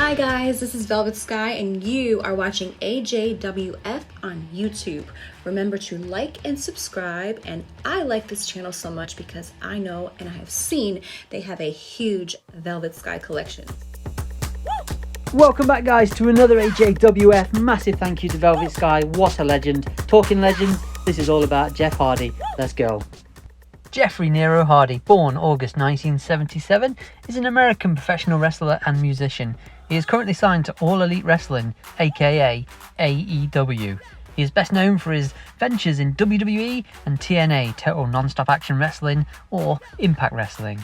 Hi guys, this is Velvet Sky and you are watching AJWF on YouTube. Remember to like and subscribe, and I like this channel so much because I know and I have seen they have a huge Velvet Sky collection. Welcome back guys to another AJWF. Massive thank you to Velvet Sky, what a legend. Talking legends, this is all about Jeff Hardy. Let's go. Jeffrey Nero Hardy, born August 1977, is an American professional wrestler and musician. He is currently signed to All Elite Wrestling, aka AEW. He is best known for his ventures in WWE and TNA, Total Non-Stop Action Wrestling, or Impact Wrestling.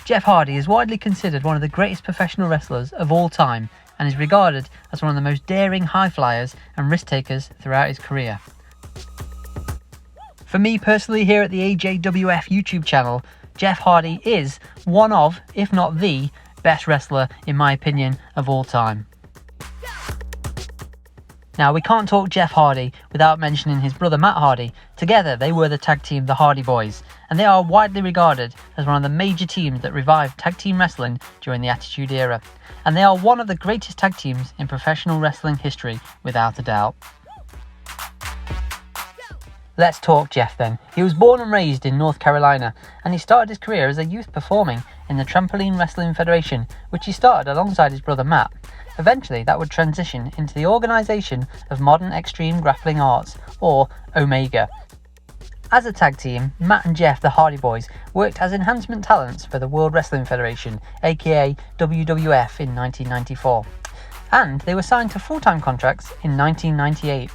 Jeff Hardy is widely considered one of the greatest professional wrestlers of all time and is regarded as one of the most daring high flyers and risk takers throughout his career. For me personally, here at the AJWF YouTube channel, Jeff Hardy is one of, if not the, best wrestler, in my opinion, of all time. Now, we can't talk Jeff Hardy without mentioning his brother Matt Hardy. Together, they were the tag team, the Hardy Boyz, and they are widely regarded as one of the major teams that revived tag team wrestling during the Attitude Era. And they are one of the greatest tag teams in professional wrestling history, without a doubt. Let's talk Jeff then. He was born and raised in North Carolina, and he started his career as a youth performing in the Trampoline Wrestling Federation, which he started alongside his brother Matt. Eventually, that would transition into the Organisation of Modern Extreme Grappling Arts, or Omega. As a tag team, Matt and Jeff, the Hardy Boyz, worked as enhancement talents for the World Wrestling Federation, aka WWF, in 1994, and they were signed to full-time contracts in 1998.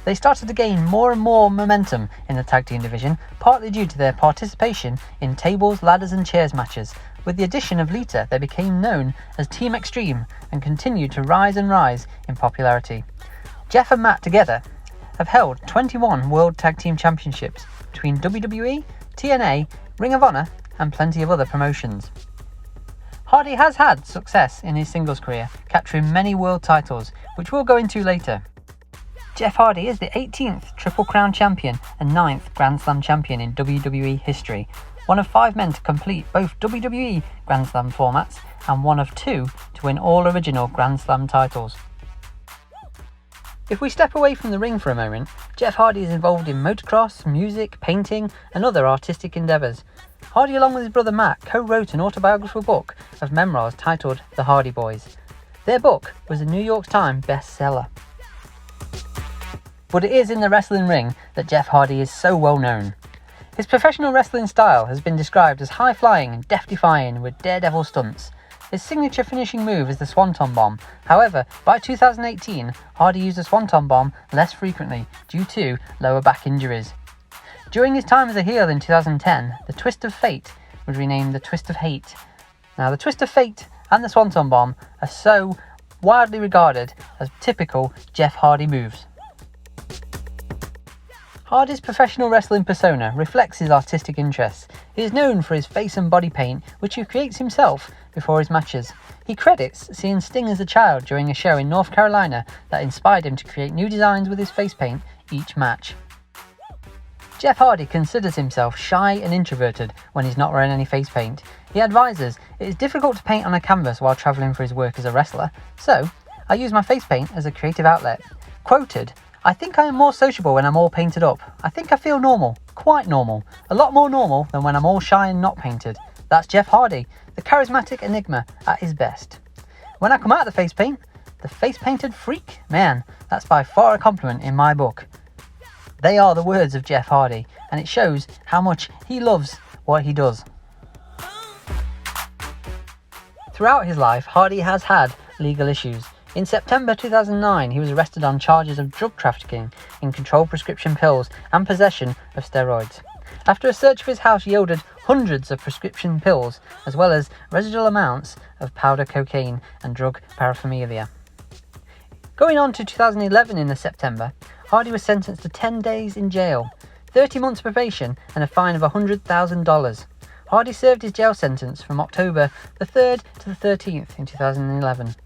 They started to gain more and more momentum in the tag team division, partly due to their participation in tables, ladders and chairs matches. With the addition of Lita, they became known as Team Extreme and continued to rise and rise in popularity. Jeff and Matt together have held 21 World Tag Team Championships between WWE, TNA, Ring of Honor and plenty of other promotions. Hardy has had success in his singles career, capturing many world titles, which we'll go into later. Jeff Hardy is the 18th Triple Crown champion and 9th Grand Slam champion in WWE history, one of 5 men to complete both WWE Grand Slam formats and one of 2 to win all original Grand Slam titles. If we step away from the ring for a moment, Jeff Hardy is involved in motocross, music, painting and other artistic endeavours. Hardy, along with his brother Matt, co-wrote an autobiographical book of memoirs titled The Hardy Boyz. Their book was a New York Times bestseller. But it is in the wrestling ring that Jeff Hardy is so well known. His professional wrestling style has been described as high-flying and death-defying with daredevil stunts. His signature finishing move is the Swanton Bomb. However, by 2018, Hardy used the Swanton Bomb less frequently due to lower back injuries. During his time as a heel in 2010, the Twist of Fate was renamed the Twist of Hate. Now, the Twist of Fate and the Swanton Bomb are so widely regarded as typical Jeff Hardy moves. Hardy's professional wrestling persona reflects his artistic interests. He is known for his face and body paint, which he creates himself before his matches. He credits seeing Sting as a child during a show in North Carolina that inspired him to create new designs with his face paint each match. Jeff Hardy considers himself shy and introverted when he's not wearing any face paint. He advises, "It is difficult to paint on a canvas while travelling for his work as a wrestler, so I use my face paint as a creative outlet." Quoted, "I think I am more sociable when I'm all painted up. I think I feel normal, quite normal, a lot more normal than when I'm all shy and not painted." That's Jeff Hardy, the charismatic enigma at his best. "When I come out of the face painted freak, man, that's by far a compliment in my book." They are the words of Jeff Hardy, and it shows how much he loves what he does. Throughout his life, Hardy has had legal issues. In September 2009, he was arrested on charges of drug trafficking in controlled prescription pills and possession of steroids. After a search of his house yielded hundreds of prescription pills, as well as residual amounts of powder cocaine and drug paraphernalia. Going on to 2011 in September, Hardy was sentenced to 10 days in jail, 30 months probation and a fine of $100,000. Hardy served his jail sentence from October the 3rd to the 13th in 2011.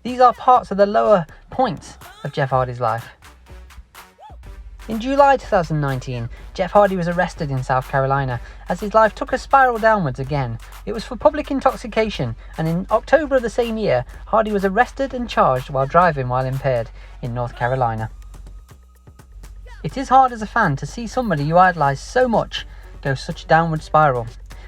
These are parts of the lower points of Jeff Hardy's life. In July 2019, Jeff Hardy was arrested in South Carolina as his life took a spiral downwards again. It was for public intoxication, and in October of the same year, Hardy was arrested and charged while driving while impaired in North Carolina. It is hard as a fan to see somebody you idolise so much go such a downward spiral.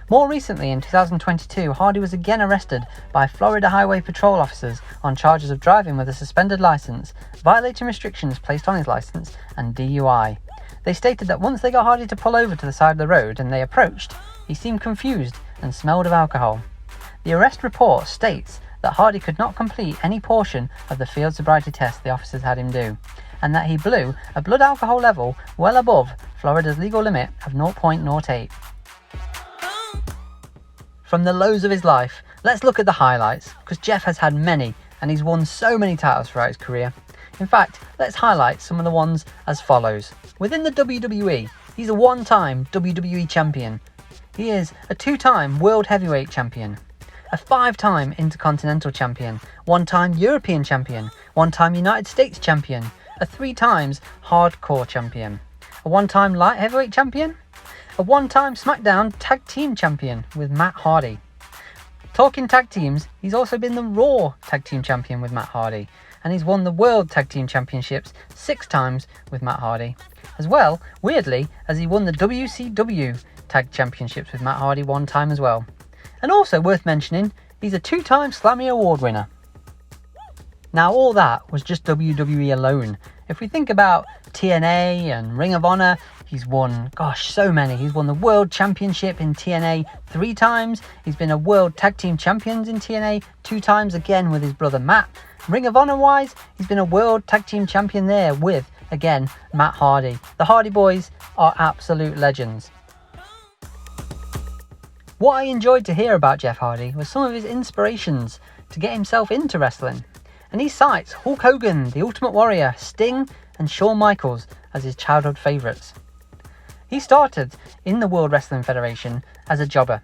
More recently, in 2022, Hardy was again arrested by Florida Highway Patrol officers on charges of driving with a suspended licence, violating restrictions placed on his licence, and DUI. They stated that once they got Hardy to pull over to the side of the road and they approached, he seemed confused and smelled of alcohol. The arrest report states that Hardy could not complete any portion of the field sobriety test the officers had him do, and that he blew a blood alcohol level well above Florida's legal limit of 0.08. From the lows of his life, let's look at the highlights, because Jeff has had many, and he's won so many titles throughout his career. In fact, let's highlight some of the ones as follows. Within the WWE, he's a one-time WWE champion. He is a two-time World Heavyweight champion, a five-time Intercontinental champion, one-time European champion, one-time United States champion, a three times Hardcore champion, a one-time Light Heavyweight champion, a one-time SmackDown Tag Team Champion with Matt Hardy. Talking tag teams, he's also been the Raw Tag Team Champion with Matt Hardy, and he's won the World Tag Team Championships 6 times with Matt Hardy, as well, weirdly, as he won the WCW Tag Championships with Matt Hardy 1 time as well. And also worth mentioning, he's a 2-time Slammy Award winner. Now all that was just WWE alone. If we think about TNA and Ring of Honor, he's won, so many. He's won the World Championship in TNA 3 times. He's been a World Tag Team Champions in TNA 2 times, again with his brother Matt. Ring of Honor wise, he's been a World Tag Team Champion there with, again, Matt Hardy. The Hardy Boys are absolute legends. What I enjoyed to hear about Jeff Hardy was some of his inspirations to get himself into wrestling. And he cites Hulk Hogan, The Ultimate Warrior, Sting and Shawn Michaels as his childhood favourites. He started in the World Wrestling Federation as a jobber,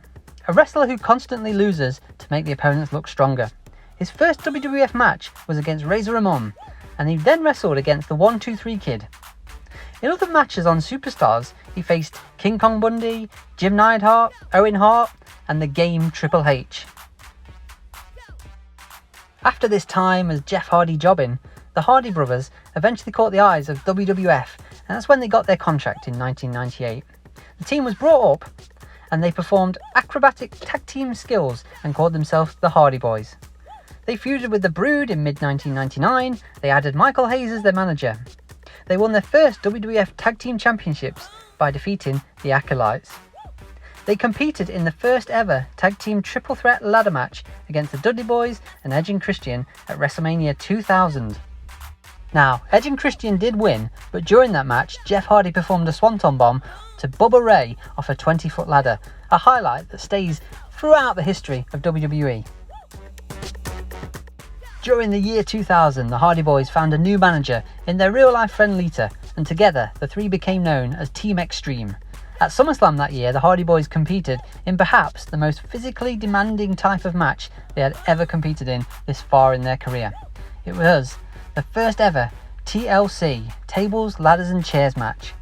a wrestler who constantly loses to make the opponents look stronger. His first WWF match was against Razor Ramon, and he then wrestled against the 1-2-3 Kid. In other matches on Superstars, he faced King Kong Bundy, Jim Neidhart, Owen Hart, and the Game Triple H. After this time as Jeff Hardy jobbing, the Hardy brothers eventually caught the eyes of WWF, and that's when they got their contract in 1998. The team was brought up, and they performed acrobatic tag team skills and called themselves the Hardy Boyz. They feuded with the Brood in mid-1999, they added Michael Hayes as their manager. They won their first WWF Tag Team Championships by defeating the Acolytes. They competed in the first ever Tag Team Triple Threat ladder match against the Dudley Boyz and Edge and Christian at WrestleMania 2000. Now, Edge and Christian did win, but during that match, Jeff Hardy performed a Swanton Bomb to Bubba Ray off a 20-foot ladder, a highlight that stays throughout the history of WWE. During the year 2000, the Hardy Boyz found a new manager in their real-life friend Lita, and together the three became known as Team Extreme. At SummerSlam that year, the Hardy Boyz competed in perhaps the most physically demanding type of match they had ever competed in this far in their career. It was the first ever TLC, Tables, Ladders and Chairs match.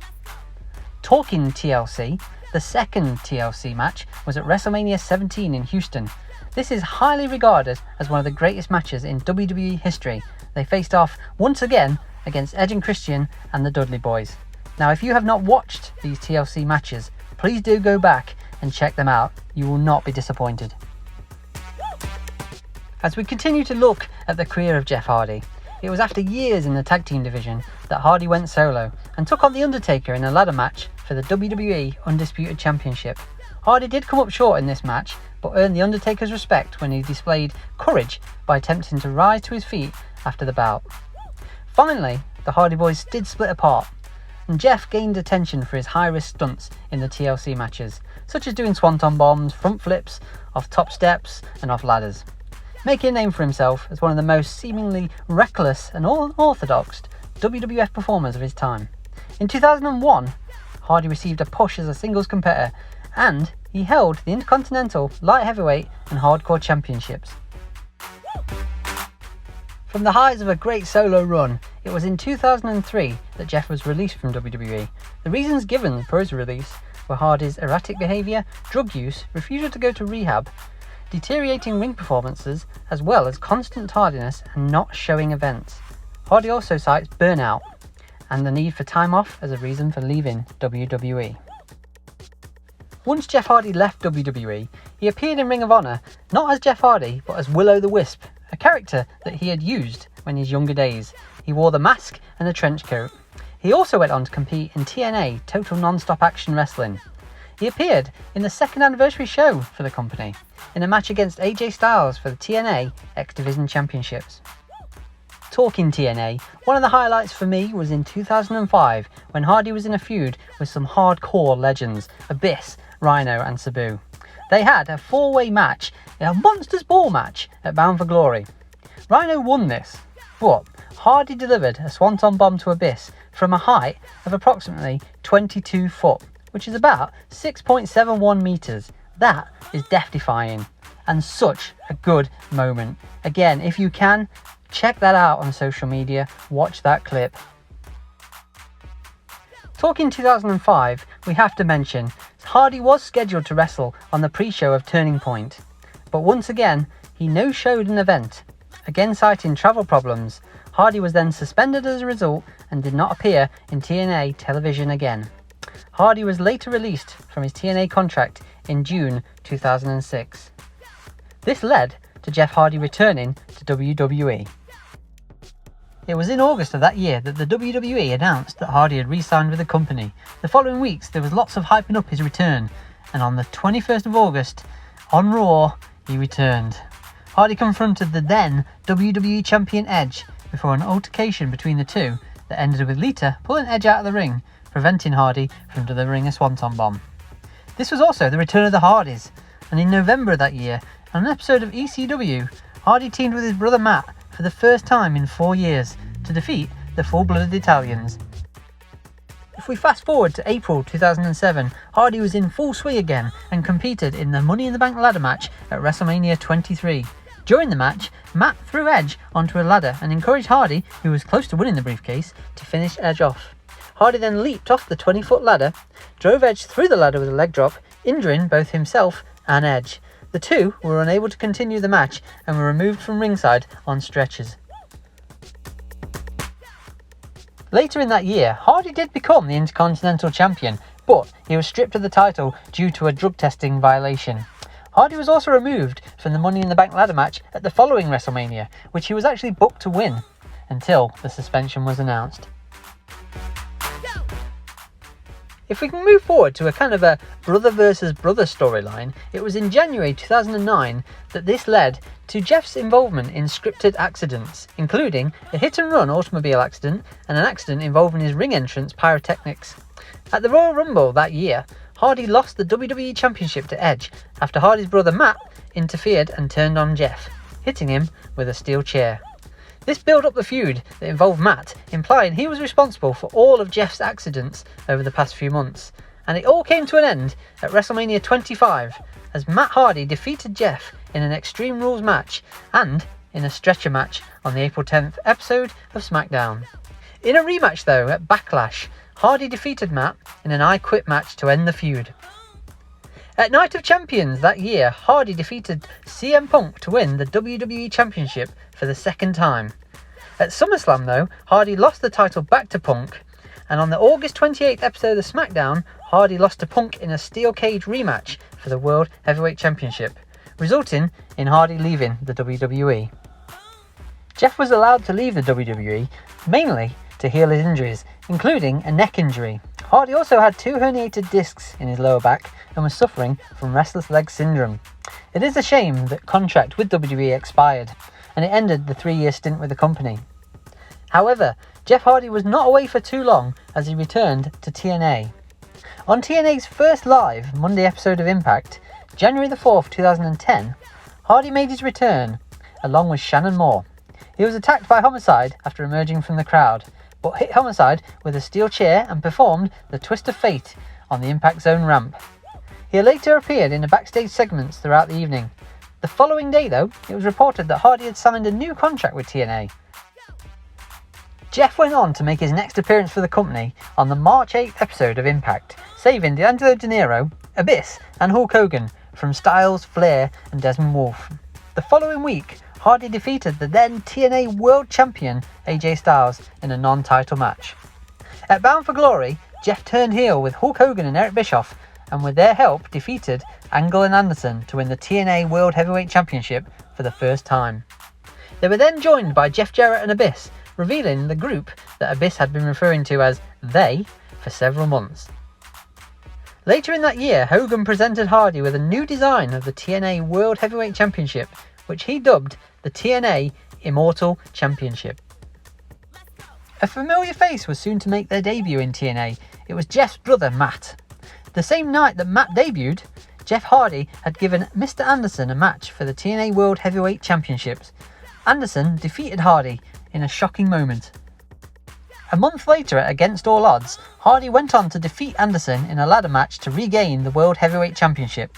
Talking TLC, the second TLC match was at WrestleMania 17 in Houston. This is highly regarded as one of the greatest matches in WWE history. They faced off once again against Edge and Christian and the Dudley Boyz. Now, if you have not watched these TLC matches, please do go back and check them out. You will not be disappointed. As we continue to look at the career of Jeff Hardy, it was after years in the tag team division that Hardy went solo and took on The Undertaker in a ladder match for the WWE Undisputed Championship. Hardy did come up short in this match, but earned The Undertaker's respect when he displayed courage by attempting to rise to his feet after the bout. Finally, the Hardy Boyz did split apart, and Jeff gained attention for his high-risk stunts in the TLC matches, such as doing swanton bombs, front flips, off top steps and off ladders, making a name for himself as one of the most seemingly reckless and unorthodox WWF performers of his time. In 2001, Hardy received a push as a singles competitor, and he held the Intercontinental, Light Heavyweight and Hardcore Championships. From the heights of a great solo run It was in 2003 that Jeff was released from WWE. The reasons given for his release were Hardy's erratic behaviour, drug use, refusal to go to rehab, deteriorating ring performances, as well as constant tardiness and not showing events. Hardy also cites burnout and the need for time off as a reason for leaving WWE. Once Jeff Hardy left WWE, he appeared in Ring of Honor not as Jeff Hardy but as Will-O-the-Wisp, a character that he had used in his younger days. He wore the mask and the trench coat. He also went on to compete in TNA, Total Non-Stop Action Wrestling. He appeared in the second anniversary show for the company, in a match against AJ Styles for the TNA X Division Championships. Talking TNA, one of the highlights for me was in 2005 when Hardy was in a feud with some hardcore legends, Abyss, Rhino and Sabu. They had a 4-way match, a Monsters Ball match at Bound for Glory. Rhino won this, but Hardy delivered a Swanton Bomb to Abyss from a height of approximately 22 foot, which is about 6.71 metres. That is death-defying and such a good moment. Again, if you can, check that out on social media, watch that clip. Talking 2005, we have to mention Hardy was scheduled to wrestle on the pre-show of Turning Point, but once again he no-showed an event. Again citing travel problems, Hardy was then suspended as a result and did not appear in TNA television again. Hardy was later released from his TNA contract in June 2006. This led to Jeff Hardy returning to WWE. It was in August of that year that the WWE announced that Hardy had re-signed with the company. The following weeks there was lots of hyping up his return, and on the 21st of August, on Raw, he returned. Hardy confronted the then WWE Champion Edge before an altercation between the two that ended with Lita pulling Edge out of the ring, preventing Hardy from delivering a Swanton Bomb. This was also the return of the Hardys, and in November of that year, on an episode of ECW, Hardy teamed with his brother Matt for the first time in 4 years to defeat the full-blooded Italians. If we fast forward to April 2007, Hardy was in full swing again and competed in the Money in the Bank ladder match at WrestleMania 23. During the match, Matt threw Edge onto a ladder and encouraged Hardy, who was close to winning the briefcase, to finish Edge off. Hardy then leaped off the 20-foot ladder, drove Edge through the ladder with a leg drop, injuring both himself and Edge. The two were unable to continue the match and were removed from ringside on stretchers. Later in that year, Hardy did become the Intercontinental Champion, but he was stripped of the title due to a drug testing violation. Hardy was also removed from the Money in the Bank ladder match at the following WrestleMania, which he was actually booked to win, until the suspension was announced. If we can move forward to a kind of a brother versus brother storyline, it was in January 2009 that this led to Jeff's involvement in scripted accidents, including a hit-and-run automobile accident and an accident involving his ring entrance pyrotechnics. At the Royal Rumble that year, Hardy lost the WWE Championship to Edge after Hardy's brother Matt interfered and turned on Jeff, hitting him with a steel chair. This built up the feud that involved Matt, implying he was responsible for all of Jeff's accidents over the past few months, and it all came to an end at WrestleMania 25 as Matt Hardy defeated Jeff in an Extreme Rules match and in a stretcher match on the April 10th episode of SmackDown. In a rematch though at Backlash, Hardy defeated Matt in an I Quit match to end the feud. At Night of Champions that year, Hardy defeated CM Punk to win the WWE Championship for the second time. At SummerSlam though, Hardy lost the title back to Punk, and on the August 28th episode of SmackDown, Hardy lost to Punk in a steel cage rematch for the World Heavyweight Championship, resulting in Hardy leaving the WWE. Jeff was allowed to leave the WWE, mainly to heal his injuries, including a neck injury. Hardy also had 2 herniated discs in his lower back and was suffering from restless leg syndrome. It is a shame that contract with WWE expired, and it ended the 3-year stint with the company. However, Jeff Hardy was not away for too long as he returned to TNA. On TNA's first live Monday episode of Impact, January the 4th, 2010, Hardy made his return, along with Shannon Moore. He was attacked by Homicide after emerging from the crowd, but hit Homicide with a steel chair and performed the Twist of Fate on the Impact Zone ramp. He later appeared in the backstage segments throughout the evening. The following day though, it was reported that Hardy had signed a new contract with TNA. Jeff went on to make his next appearance for the company on the March 8th episode of Impact, saving D'Angelo De Niro, Abyss and Hulk Hogan from Styles, Flair and Desmond Wolfe. The following week, Hardy defeated the then TNA World Champion AJ Styles in a non-title match. At Bound for Glory, Jeff turned heel with Hulk Hogan and Eric Bischoff, and with their help defeated Angle and Anderson to win the TNA World Heavyweight Championship for the first time. They were then joined by Jeff Jarrett and Abyss, revealing the group that Abyss had been referring to as they for several months. Later in that year, Hogan presented Hardy with a new design of the TNA World Heavyweight Championship, which he dubbed the TNA Immortal Championship. A familiar face was soon to make their debut in TNA. It was Jeff's brother Matt. The same night that Matt debuted, Jeff Hardy had given Mr. Anderson a match for the TNA World Heavyweight Championships. Anderson defeated Hardy in a shocking moment. A month later, at Against All Odds, Hardy went on to defeat Anderson in a ladder match to regain the World Heavyweight Championship.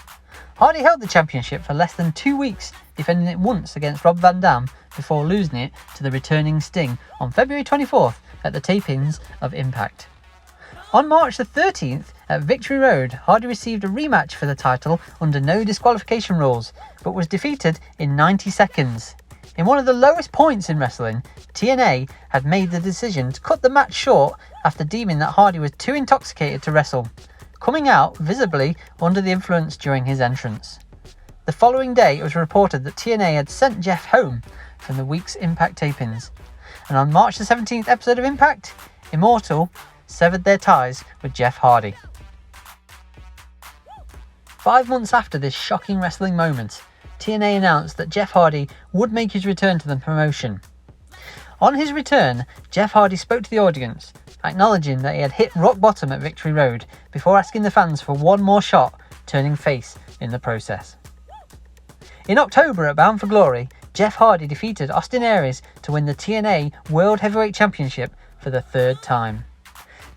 Hardy held the championship for less than 2 weeks, defending it once against Rob Van Dam before losing it to the returning Sting on February 24th at the tapings of Impact. On March the 13th at Victory Road, Hardy received a rematch for the title under no disqualification rules, but was defeated in 90 seconds. In one of the lowest points in wrestling, TNA had made the decision to cut the match short after deeming that Hardy was too intoxicated to wrestle, coming out visibly under the influence during his entrance. The following day, it was reported that TNA had sent Jeff home from the week's Impact tapings, and on March the 17th episode of Impact, Immortal severed their ties with Jeff Hardy. 5 months after this shocking wrestling moment, TNA announced that Jeff Hardy would make his return to the promotion. On his return, Jeff Hardy spoke to the audience, acknowledging that he had hit rock bottom at Victory Road before asking the fans for one more shot, turning face in the process. In October at Bound for Glory, Jeff Hardy defeated Austin Aries to win the TNA World Heavyweight Championship for the 3rd time.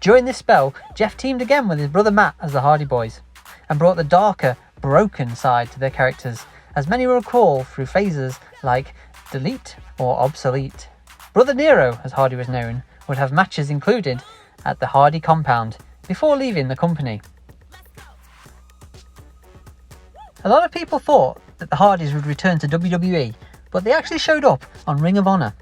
During this spell, Jeff teamed again with his brother Matt as the Hardy Boyz, and brought the darker, broken side to their characters, as many will recall through phases like Delete or Obsolete. Brother Nero, as Hardy was known, would have matches included at the Hardy compound before leaving the company. A lot of people thought that the Hardys would return to WWE, but they actually showed up on Ring of Honor.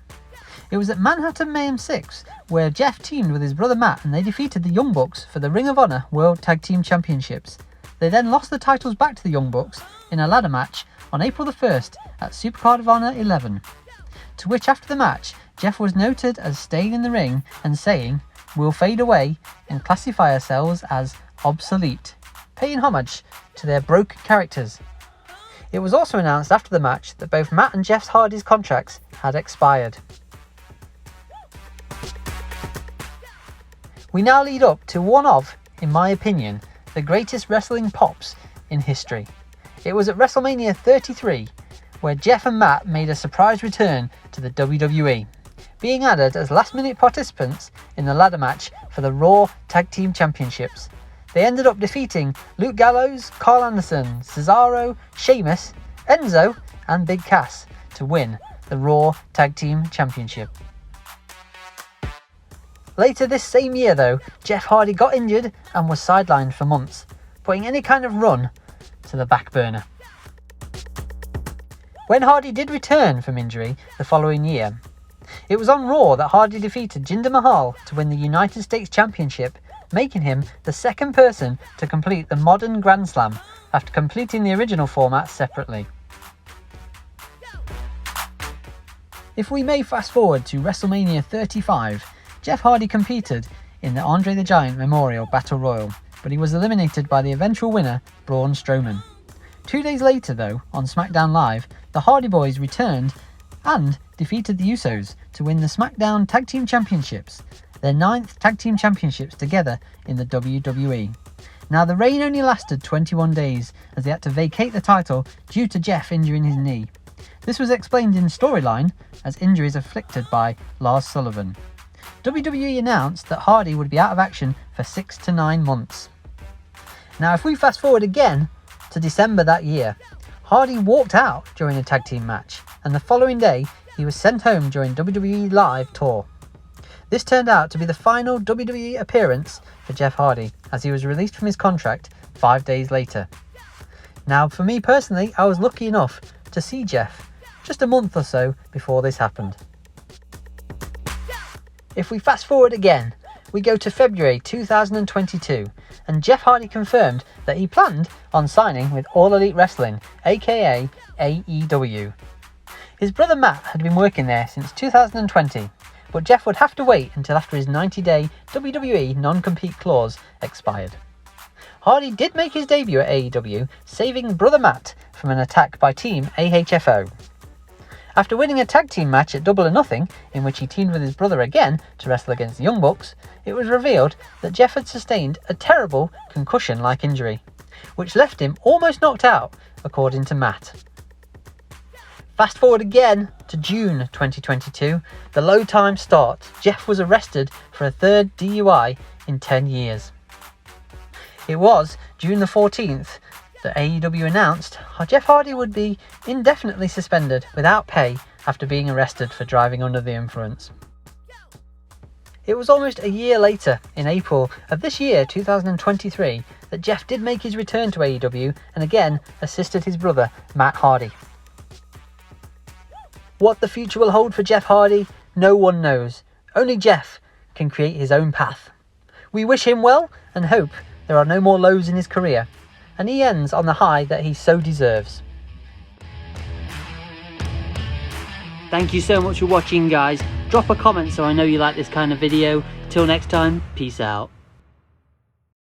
It was at Manhattan Mayhem 6 where Jeff teamed with his brother Matt and they defeated the Young Bucks for the Ring of Honor World Tag Team Championships. They then lost the titles back to the Young Bucks in a ladder match on April the 1st at Supercard of Honor 11, to which after the match, Jeff was noted as staying in the ring and saying, "We'll fade away and classify ourselves as obsolete," paying homage to their broken characters. It was also announced after the match that both Matt and Jeff Hardy's contracts had expired. We now lead up to one of, in my opinion, the greatest wrestling pops in history. It was at WrestleMania 33 where Jeff and Matt made a surprise return to the WWE, being added as last-minute participants in the ladder match for the Raw Tag Team Championships. They ended up defeating Luke Gallows, Carl Anderson, Cesaro, Sheamus, Enzo and Big Cass to win the Raw Tag Team Championship. Later this same year though, Jeff Hardy got injured and was sidelined for months, putting any kind of run to the back burner. When Hardy did return from injury the following year, it was on Raw that Hardy defeated Jinder Mahal to win the United States Championship, making him the second person to complete the modern Grand Slam after completing the original format separately. If we may fast forward to WrestleMania 35, Jeff Hardy competed in the Andre the Giant Memorial Battle Royal, but he was eliminated by the eventual winner, Braun Strowman. 2 days later though, on SmackDown Live, the Hardy Boyz returned and defeated the Usos to win the SmackDown Tag Team Championships, their 9th Tag Team Championships together in the WWE. Now the reign only lasted 21 days as they had to vacate the title due to Jeff injuring his knee. This was explained in storyline as injuries afflicted by Lars Sullivan. WWE announced that Hardy would be out of action for 6 to 9 months. Now if we fast forward again to December that year, Hardy walked out during a tag team match and the following day he was sent home during WWE Live tour. This turned out to be the final WWE appearance for Jeff Hardy, as he was released from his contract 5 days later. Now, for me personally, I was lucky enough to see Jeff just a month or so before this happened. If we fast forward again, we go to February 2022, and Jeff Hardy confirmed that he planned on signing with All Elite Wrestling, aka AEW. His brother Matt had been working there since 2020, but Jeff would have to wait until after his 90-day WWE non-compete clause expired. Hardy did make his debut at AEW, saving brother Matt from an attack by Team AJWF. After winning a tag team match at Double or Nothing, in which he teamed with his brother again to wrestle against the Young Bucks, it was revealed that Jeff had sustained a terrible concussion-like injury, which left him almost knocked out, according to Matt. Fast forward again to June 2022, the low time starts. Jeff was arrested for a third DUI in 10 years. It was June the 14th that AEW announced Jeff Hardy would be indefinitely suspended without pay after being arrested for driving under the influence. It was almost a year later, in April of this year, 2023, that Jeff did make his return to AEW and again assisted his brother Matt Hardy. What the future will hold for Jeff Hardy, no one knows. Only Jeff can create his own path. We wish him well and hope there are no more lows in his career, and he ends on the high that he so deserves. Thank you so much for watching, guys. Drop a comment so I know you like this kind of video. Till next time, peace out.